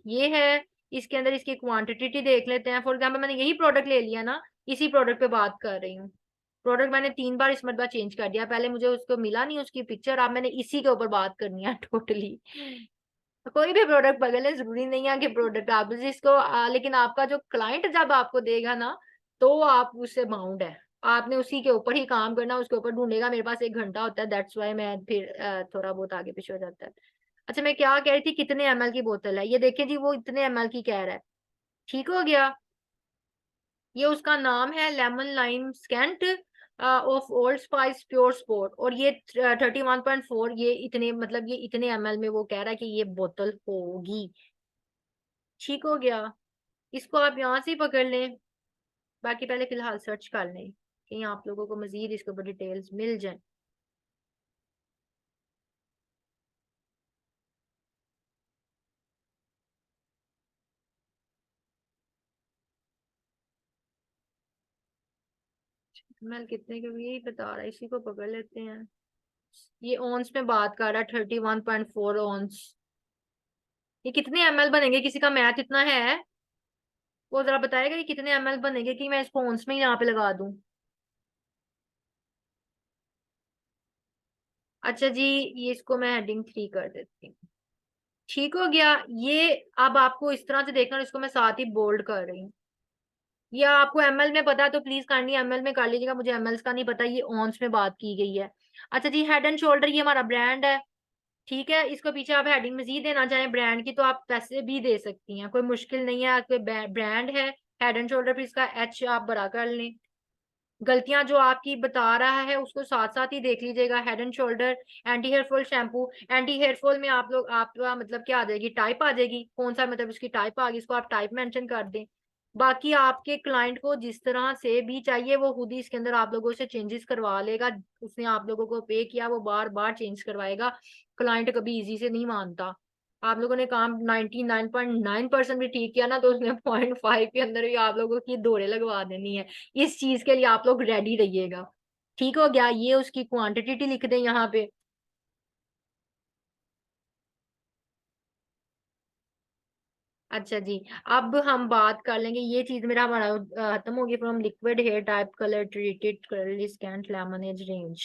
Speaker 1: ये है, इसके अंदर इसकी क्वांटिटी देख लेते हैं। फॉर एग्जाम्पल मैंने यही प्रोडक्ट ले लिया ना, इसी प्रोडक्ट पे बात कर रही हूँ। प्रोडक्ट मैंने 3 बार इस मरतबा चेंज कर दिया, पहले मुझे उसको मिला नहीं उसकी पिक्चर, अब मैंने इसी के ऊपर बात करनी है टोटली। कोई भी प्रोडक्ट पकड़ ले, जरूरी नहीं है कि प्रोडक्ट आप जिसको लेकिन आपका जो क्लाइंट जब आपको देगा ना, तो आप उससे बाउंड है। आपने उसी के ऊपर ही काम करना, उसके ऊपर ढूंढेगा। मेरे पास 1 घंटा होता है, दैट्स वाई मैं फिर थोड़ा बहुत आगे पीछे हो जाता है। अच्छा, मैं क्या कह रही थी, कितने ml की बोतल है, ये देखिए जी, वो इतने ml की कह रहा है। ठीक हो गया। ये उसका नाम है lemon lime scent of old spice pure sport, और ये 31.4, ये इतने मतलब ये इतने ml में वो कह रहा है कि ये बोतल होगी। ठीक हो गया। इसको आप यहाँ से ही पकड़ लें। बाकी पहले फिलहाल सर्च कर लें कि आप लोगों को मजीद इसके ऊपर डिटेल्स मिल जाए। ml कितने के, यही बता रहा है, इसी को पकड़ लेते हैं। ये ऑन्स में बात कर रहा है, 31.4 ऑन्स। ये कितने ml बनेंगे, किसी का मैथ इतना है? वो जरा बताएगा कि कितने ml बनेंगे, कि मैं इसको ऑन्स में ही यहाँ पे लगा दूं। अच्छा जी, ये इसको मैं हेडिंग 3 कर देती हूँ। ठीक हो गया। ये अब आपको इस तरह से देखना, इसको मैं साथ ही बोल्ड कर रही हूँ। या आपको ml में पता है तो प्लीज काइंडली ml में कर लीजिएगा, मुझे ml का नहीं पता, ये ऑन्स में बात की गई है। अच्छा जी, हेड एंड शोल्डर ये हमारा ब्रांड है। ठीक है, इसको पीछे आप हेडिंग मजीद देना चाहें ब्रांड की, तो आप पैसे भी दे सकती हैं, कोई मुश्किल नहीं है। कोई ब्रांड है हेड एंड शोल्डर, फिर इसका एच आप बड़ा कर लें। गलतियां जो आपकी बता रहा है उसको साथ साथ ही देख लीजिएगा। Head and Shoulder anti hair fall shampoo, anti hair fall में आप लोग, आपका मतलब क्या आ जाएगी, टाइप आ जाएगी, कौन सा मतलब इसकी टाइप आ गई, इसको आप टाइप मेंशन कर दें। बाकी आपके क्लाइंट को जिस तरह से भी चाहिए, वो खुद ही इसके अंदर आप लोगों से चेंजेस करवा लेगा। उसने आप लोगों को पे किया, वो बार बार चेंज करवाएगा। क्लाइंट कभी इजी से नहीं मानता। आप लोगों ने काम 99.9% भी ठीक किया ना, तो उसने 0.5 के अंदर भी आप लोगों की दौड़े लगवा देनी है। इस चीज के लिए आप लोग रेडी रहिएगा। ठीक हो गया। ये उसकी क्वांटिटी लिख दें यहाँ पे। अच्छा जी, अब हम बात कर लेंगे, ये चीज मेरा हमारा खत्म हो गई, from liquid hair type colour treated colourly scant lemonade range.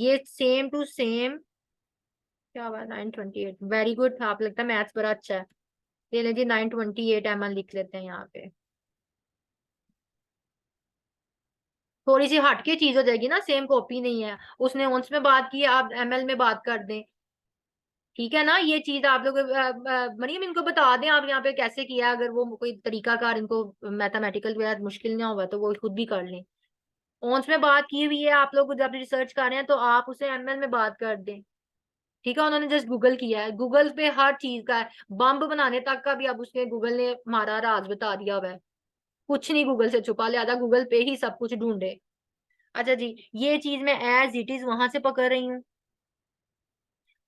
Speaker 1: ये सेम टू सेम, क्या हुआ, 928, वेरी गुड। आप लगता है मैथ्स बड़ा अच्छा है। ले लें जी, 928 ml लिख लेते हैं यहाँ पे। थोड़ी सी हटके चीज हो जाएगी ना, सेम कॉपी नहीं है। उसने ओंस में बात की, आप ml में बात कर दें। ठीक है ना, ये चीज आप लोग मरियम इनको बता दें आप यहाँ पे कैसे किया, अगर वो कोई तरीकाकार इनको मैथमेटिकल मुश्किल ना हुआ तो वो खुद भी कर लें। ओन्स में बात की हुई है, आप लोग जब रिसर्च कर रहे हैं तो आप उसे एमएल में बात कर दें। ठीक है, उन्होंने जस्ट गूगल किया है, गूगल पे हर चीज का है, बम्ब बनाने तक का भी अब उसने गूगल ने हमारा राज बता दिया हुआ है। कुछ नहीं गूगल से छुपा, लिहाजा गूगल पे ही सब कुछ ढूंढे। अच्छा जी, ये चीज मैं एज इट इज वहां से पकड़ रही हूँ।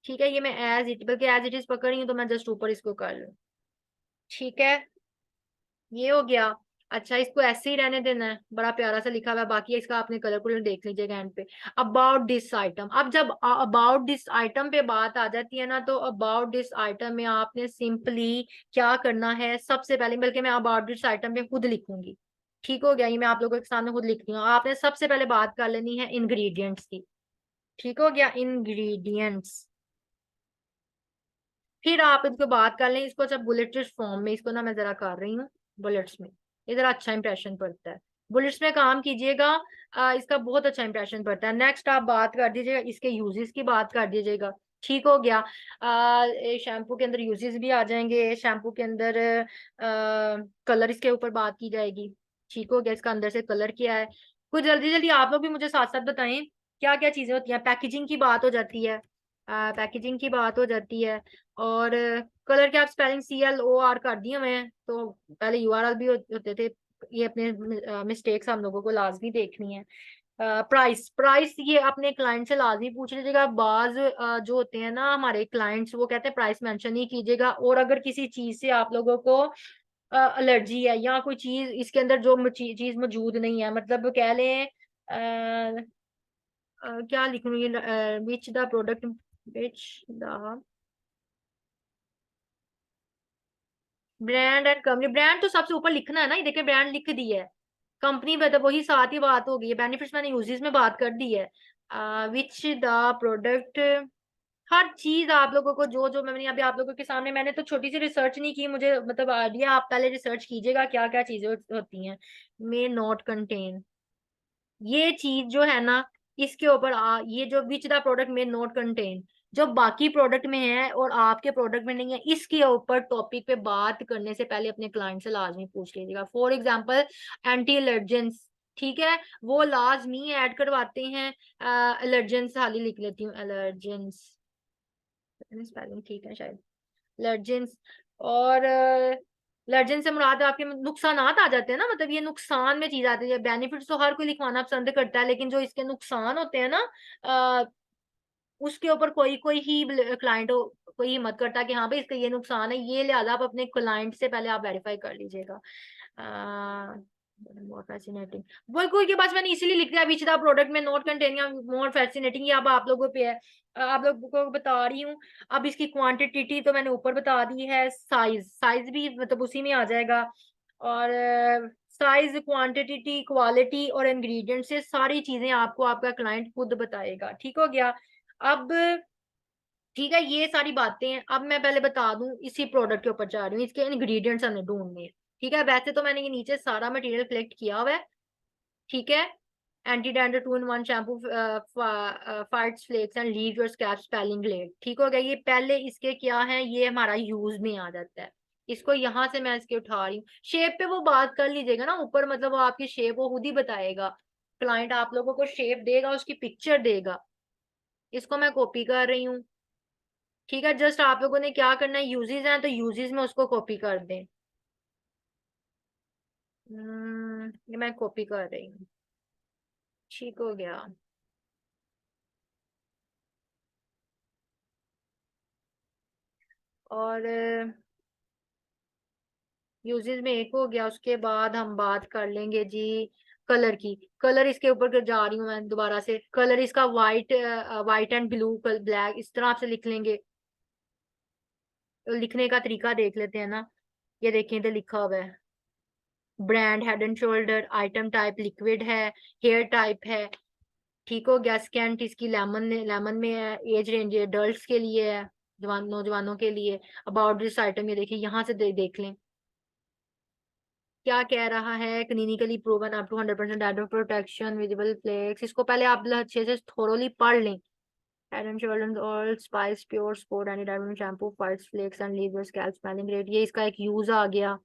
Speaker 1: ठीक है, ये मैं एज इट बल्कि एज इट इज पकड़ रही हूँ, तो मैं जस्ट ऊपर इसको कर लूँ। ठीक है, ये हो गया। अच्छा, इसको ऐसे ही रहने देना है, बड़ा प्यारा सा लिखा हुआ है, बाकी इसका आपने कलर कलर देख लीजिएगा एंड पे। अबाउट दिस आइटम, अब जब अबाउट दिस आइटम पे बात आ जाती है ना, तो अबाउट दिस आइटम में आपने सिंपली क्या करना है, सबसे पहले, बल्कि मैं अबाउट दिस आइटम पे खुद लिखूंगी। ठीक हो गया, ये मैं आप लोगों के सामने खुद लिखती हूँ। आपने सबसे पहले बात कर लेनी है इंग्रेडिएंट्स की। ठीक हो गया, इंग्रेडिएंट्स। फिर आप इसको बात कर लें, इसको अच्छा बुलेटेड फॉर्म में, इसको ना मैं जरा कर रही हूँ बुलेट्स में, ये जरा अच्छा इंप्रेशन पड़ता है। बुलेट्स में काम कीजिएगा, इसका बहुत अच्छा इंप्रेशन पड़ता है। नेक्स्ट आप बात कर दीजिएगा इसके यूजेस की, बात कर दीजिएगा। ठीक हो गया, शैम्पू के अंदर यूजेस भी आ जाएंगे, शैम्पू के अंदर कलर इसके ऊपर बात की जाएगी। ठीक हो गया, इसका अंदर से कलर क्या है, कुछ जल्दी जल्दी आप लोग भी मुझे साथ साथ बताएं क्या क्या चीजें होती हैं। पैकेजिंग की बात हो जाती है, पैकेजिंग की बात हो जाती है, और कलर के आप स्पेलिंग CLOR कर दिए हुए हैं, तो पहले URL भी होते थे। ये अपने मिस्टेक्स हम लोगों को लाजमी देखनी है। प्राइस, प्राइस ये अपने क्लाइंट से लाजमी पूछ लीजिएगा। बाज जो होते हैं ना हमारे क्लाइंट्स, वो कहते हैं प्राइस मेंशन नहीं कीजिएगा। और अगर किसी चीज से आप लोगों को एलर्जी है, या कोई चीज इसके अंदर जो चीज मौजूद नहीं है, मतलब कह लें क्या लिखूंगी, which the product, which the brand and company, brand तो सबसे ऊपर लिखना है ना, ये देखिए ब्रांड लिख दी है। कंपनी में तो वही साथ ही बात हो गई है, बेनिफिट्स मैंने यूजेस में बात कर दी है। विच द प्रोडक्ट, हर चीज आप लोगों को जो जो मैंने अभी आप लोगों के सामने, मैंने तो छोटी सी रिसर्च नहीं की, मुझे मतलब आइडिया, आप पहले रिसर्च कीजिएगा क्या क्या चीजें होती हैं। मे नॉट कंटेन, ये चीज जो है ना, इसके ऊपर ये जो विच द प्रोडक्ट में नॉट कंटेन, जो बाकी प्रोडक्ट में है और आपके प्रोडक्ट में नहीं है, इसके ऊपर टॉपिक पे बात करने से पहले अपने क्लाइंट से लाजमी पूछ लीजिएगा। फॉर एग्जांपल एंटी एलर्जेंस, ठीक है, वो लाजमी ऐड करवाते हैं। एलर्जेंस खाली लिख लेती हूँ, एलर्जेंस, स्पेलिंग ठीक है शायद, एलर्जेंस। और एलर्जेंस से मुराद आपके नुकसान आ जाते हैं ना, मतलब ये नुकसान में चीज आती है। बेनिफिट्स तो हर कोई लिखवाना पसंद करता है, लेकिन जो इसके नुकसान होते हैं ना, उसके ऊपर कोई कोई ही क्लाइंट कोई हिम्मत करता है कि हाँ भाई इसका ये नुकसान है, ये लिहाजा आप अपने क्लाइंट से पहले आप वेरीफाई कर लीजिएगा। मोर फैसिनेटिंग, वो कोई के पास मैंने इसीलिए लिख दिया विच द प्रोडक्ट में नॉट कंटेन या मोर फैसिनेटिंग, ये अब आप लोगों पे है, आप लोगों को बता रही हूँ। अब इसकी क्वांटिटी तो मैंने ऊपर बता दी है, साइज, साइज भी मतलब उसी में आ जाएगा। और साइज, क्वांटिटी, क्वालिटी और इंग्रेडिएंट से सारी चीजें आपको आपका क्लाइंट खुद बताएगा। ठीक हो गया, अब ठीक है, ये सारी बातें हैं। अब मैं पहले बता दूं, इसी प्रोडक्ट के ऊपर जा रही हूँ, इसके इंग्रेडिएंट्स हमें ढूंढने हैं। ठीक है, वैसे तो मैंने ये नीचे सारा मटेरियल कलेक्ट किया हुआ है। ठीक है, anti dandruff 2 in 1 shampoo, fights flakes and leave your scalp spelling glade. ठीक हो गया, ये पहले इसके क्या है, ये हमारा यूज में आ जाता है। इसको यहाँ से मैं इसके उठा रही हूँ। शेप पे वो बात कर लीजिएगा ना ऊपर, मतलब वो आपकी शेप वो खुद ही बताएगा। क्लाइंट आप लोगों को शेप देगा, उसकी पिक्चर देगा। इसको मैं कॉपी कर रही हूँ। ठीक है, जस्ट आप लोगों ने क्या करना है, यूजेस हैं तो यूजेस में उसको कॉपी कर दें। ये मैं कॉपी कर रही हूँ। ठीक हो गया, और यूजेस में एक हो गया, उसके बाद हम बात कर लेंगे जी कलर की। कलर इसके ऊपर जा रही हूँ मैं दोबारा से, कलर इसका white, white and blue, black, इस तरह से लिख लेंगे। लिखने का तरीका देख लेते हैं ना, ये देखें तो लिखा हुआ है brand head and shoulder, item type liquid है, हेयर टाइप है। ठीक हो गया, स्कैंट इसकी लेमन, लेमन में है, एज रेंज अडल्ट्स के लिए है, जवान नौजवानों के लिए। अबाउट दिस आइटम, ये देखिए यहाँ से देख लें क्या कह रहा है, clinically proven up to 100% adult protection, visible flakes. इसको पहले आप अच्छे से थोरोली पढ़ लें, Head and Shoulders oil spice pure sport anti diamond shampoo fights flakes and leave your scalp smelling great. ये इसका एक यूज आ गया।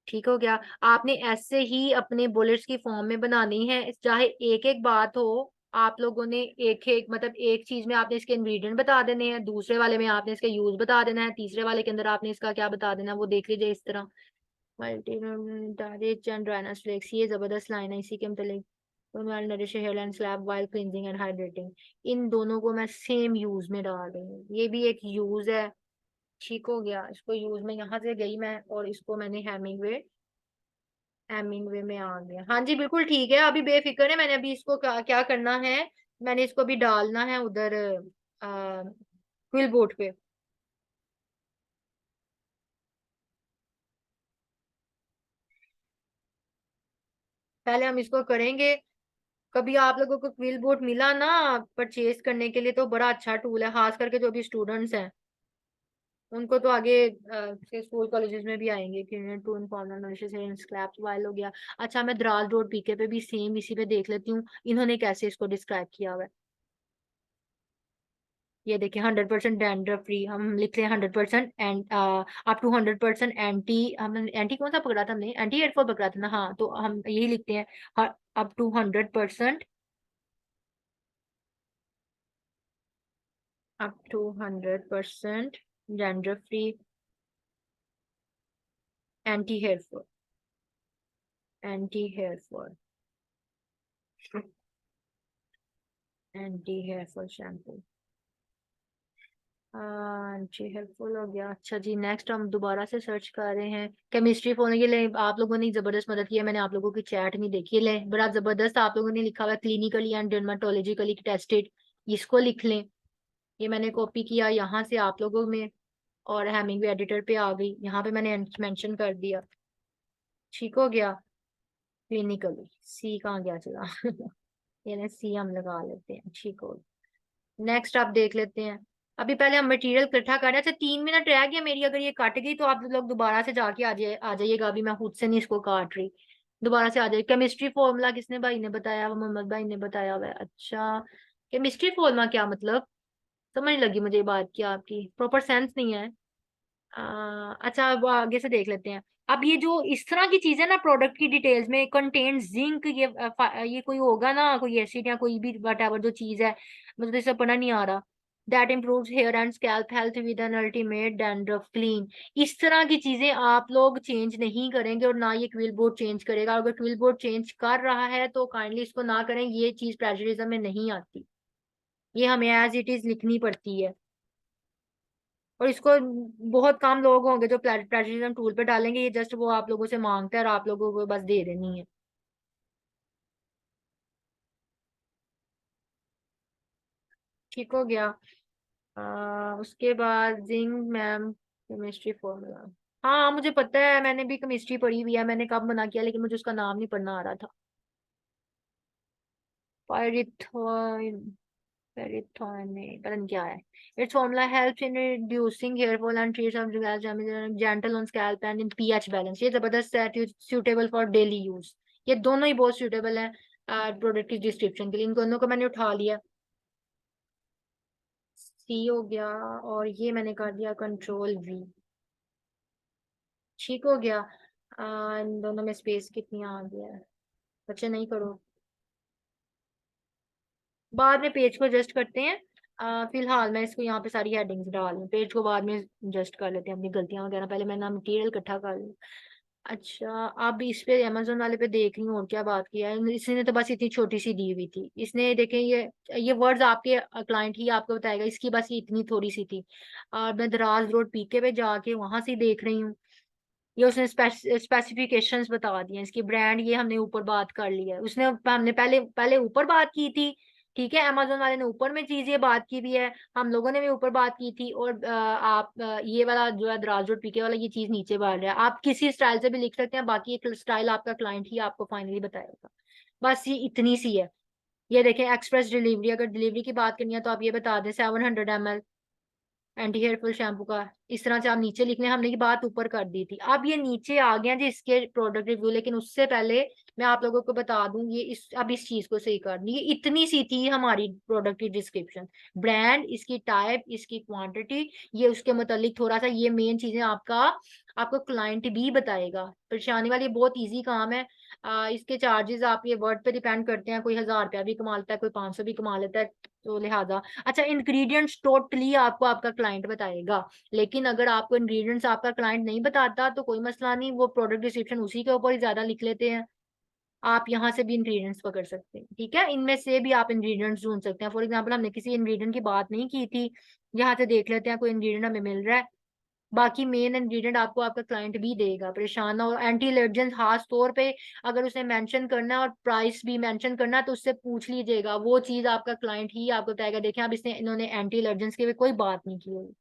Speaker 1: ठीक हो गया। आपने ऐसे ही अपने बुलेट्स की फॉर्म में बनानी है, चाहे एक एक बात हो। आप लोगों ने एक एक मतलब एक चीज में आपने इसके इंग्रेडिएंट बता देने हैं, दूसरे वाले में आपने इसका यूज बता देना है, तीसरे वाले के अंदर आपने इसका क्या बता देना है वो देख लीजिए इस तरह। Multi rich and dryness flex, ये जबरदस्त लाइन है इसी के मतलब। Nourish hair and slab while cleansing and hydrating. इन दोनों को मैं सेम यूज में डाल रही हूँ, ये भी एक यूज है। ठीक हो गया। इसको यूज में यहाँ से गई मैं और इसको मैंने हेमिंगवे में आ गया। हाँ जी बिल्कुल ठीक है, अभी बेफिक्र है। मैंने अभी इसको क्या क्या करना है, मैंने इसको अभी डालना है उधर क्विल बोर्ड पे। पहले हम इसको करेंगे। कभी आप लोगों को क्विल बोर्ड मिला ना परचेज करने के लिए तो बड़ा अच्छा टूल है, खास करके जो भी स्टूडेंट्स हैं उनको तो आगे स्कूल कॉलेजेस में भी आएंगे कि टू इनफॉर्मल स्क्रैप वाइल हो गया। अच्छा मैं द्रास रोड पीके पे भी सेम इसी पे देख लेती हूँ इन्होंने कैसे इसको डिस्क्राइब किया हुआ है। ये देखिए 100% डैंड्रफ फ्री, हम लिख रहे हैं 100% एंड अप टू 100% एंटी। हम एंटी कौन सा पकड़ा था हमने, एंटी हेयरफॉल पकड़ा था ना, हाँ तो हम यही लिखते हैं up to 100%। Up to 100% dandruff free anti hair fall, anti hair fall, anti hair fall shampoo. जी हेल्पफुल हो गया। अच्छा जी नेक्स्ट हम दोबारा से सर्च कर रहे हैं केमिस्ट्री फोन। ये ले आप लोगों ने जबरदस्त मदद की है, मैंने आप लोगों की चैट नहीं देखी। ले बड़ा जबरदस्त आप लोगों ने लिखा हुआ है क्लिनिकली एंड डर्माटोलॉजिकली टेस्टेड, इसको लिख लें। ये मैंने कॉपी किया यहाँ से आप लोगों में और हेमिंग एडिटर पे आ गई, यहाँ पे मैंने मेंशन कर दिया। ठीक हो गया। क्लिनिकली सी कहाँ गया चला ये सी हम लगा लेते हैं। ठीक हो। नेक्स्ट आप देख लेते हैं। अभी पहले हम मटेरियल इकट्ठा कर रहे हैं। अच्छा 3 मिनट रह गया मेरी, अगर ये कट गई तो आप लोग दोबारा से जाके आ जाइएगा, अभी मैं खुद से नहीं इसको काट रही। दोबारा से आ जाइए। केमिस्ट्री फॉर्मूला किसने भाई ने बताया, मोहम्मद भाई ने बताया हुआ है। अच्छा केमिस्ट्री फॉर्मूला क्या मतलब, समझ नहीं लगी मुझे ये बात की, आपकी प्रॉपर सेंस नहीं है। अच्छा अब आगे से देख लेते हैं। अब ये जो इस तरह की चीजें ना प्रोडक्ट की डिटेल्स में कंटेन जिंक, ये कोई होगा ना कोई एसिड या कोई भी वट एवर जो चीज है, मुझे तो इसे पढ़ना नहीं आ रहा। That improves hair and scalp health with an ultimate dandruff clean. इस तरह की चीजें आप लोग चेंज नहीं करेंगे और ना ये क्विल बोर्ड चेंज करेगा। अगर क्विल बोर्ड चेंज कर रहा है तो काइंडली इसको ना करें, ये चीज प्लेजरिज्म में नहीं आती, ये हमें एज इट इज लिखनी पड़ती है। और इसको बहुत कम लोग होंगे जो प्लेजरिज्म टूल पे डालेंगे, ये जस्ट वो आप लोगों से मांगता है और आप लोगों को बस दे देनी है। ठीक हो गया। उसके बाद जिंक मैम केमिस्ट्री फॉर्मूला। हाँ मुझे पता है, मैंने भी केमिस्ट्री पढ़ी हुई है, मैंने कब मना किया, लेकिन मुझे उसका नाम नहीं पढ़ना आ रहा था। पायरिथोइन, पेरिथोइन पता नहीं क्या है। Its formula helps in reducing hair fall and treats off gentle on scalp and in pH balance. ये जबरदस्त है, सूटेबल फॉर डेली यूज। ये दोनों ही बहुत सूटेबल है प्रोडक्ट की डिस्क्रिप्शन के लिए, इन दोनों को मैंने उठा लिया। सी हो गया और ये मैंने कर दिया कंट्रोल वी। ठीक हो गया। इन दोनों में स्पेस कितनी आ गया है, बच्चे नहीं करो, बाद में पेज को एडजस्ट करते हैं। फिलहाल मैं इसको यहाँ पे सारी हेडिंग्स डाल लूँ, पेज को बाद में एडजस्ट कर लेते हैं अपनी गलतियां वगैरह, पहले मैं ना मटेरियल इकट्ठा कर लूँ। अच्छा अब इस पे अमेजोन वाले पे देख रही हूँ और क्या बात किया है इसने, तो बस इतनी छोटी सी दी हुई थी इसने, देखें ये वर्ड्स आपके क्लाइंट ही आपको बताएगा, इसकी बस ये इतनी थोड़ी सी थी। और मैं दराज रोड पीके पे जाके वहां से देख रही हूँ, ये उसने स्पेसिफिकेशंस बता दिए इसकी, ब्रांड ये हमने ऊपर बात कर लिया है, उसने हमने पहले पहले ऊपर बात की थी। ठीक है अमेजोन वाले ने ऊपर में चीज ये बात की भी है, हम लोगों ने भी ऊपर बात की थी, और आप ये वाला जो है दराज रोड पीके वाला ये चीज नीचे बढ़ रहा है, आप किसी स्टाइल से भी लिख सकते हैं, बाकी एक स्टाइल आपका क्लाइंट ही आपको फाइनली बताएगा। बस ये इतनी सी है। ये देखें एक्सप्रेस डिलीवरी, अगर डिलीवरी की बात करनी है तो आप ये बता दें 700 ml anti hair fall shampoo का, इस तरह से आप नीचे लिख लें, हमने ये बात ऊपर कर दी थी। अब ये नीचे आ गया जी इसके प्रोडक्ट रिव्यू, लेकिन उससे पहले मैं आप लोगों को बता दूं, ये अब इस चीज को सही कर, ये इतनी सी थी हमारी प्रोडक्ट की डिस्क्रिप्शन। ब्रांड, इसकी टाइप, इसकी क्वांटिटी, ये उसके मुतालिक थोड़ा सा, ये मेन चीजें आपको क्लाइंट भी बताएगा। परेशानी वाली बहुत इजी काम है। इसके चार्जेस आप ये वर्ड पे डिपेंड करते हैं, कोई 1000 रुपया भी कमा लेता है, कोई 500 भी कमा लेता है, तो लिहाजा। अच्छा, इंग्रेडिएंट्स टोटली आपको आपका क्लाइंट बताएगा, लेकिन अगर आपको इंग्रेडिएंट्स आपका क्लाइंट नहीं बताता तो कोई मसला नहीं, वो प्रोडक्ट डिस्क्रिप्शन उसी के ऊपर ही ज्यादा लिख लेते हैं। आप यहाँ से भी इंग्रेडिएंट्स पकड़ सकते हैं, ठीक है, इनमें से भी आप इंग्रेडिएंट्स ढूंढ सकते हैं। फॉर एग्जांपल, हमने किसी इंग्रेडिएंट की बात नहीं की थी, यहाँ से देख लेते हैं कोई इंग्रेडिएंट हमें मिल रहा है। बाकी मेन इंग्रेडिएंट आपको आपका क्लाइंट भी देगा, परेशान ना हो। एंटी एलर्जेंस खास तौर पे अगर उसने मेंशन करना है और प्राइस भी मेंशन करना है, तो उससे पूछ लीजिएगा, वो चीज आपका क्लाइंट ही आपको बताएगा, देखें अब इसने इन्होंने एंटी एलर्जेंस की भी कोई बात नहीं की होगी।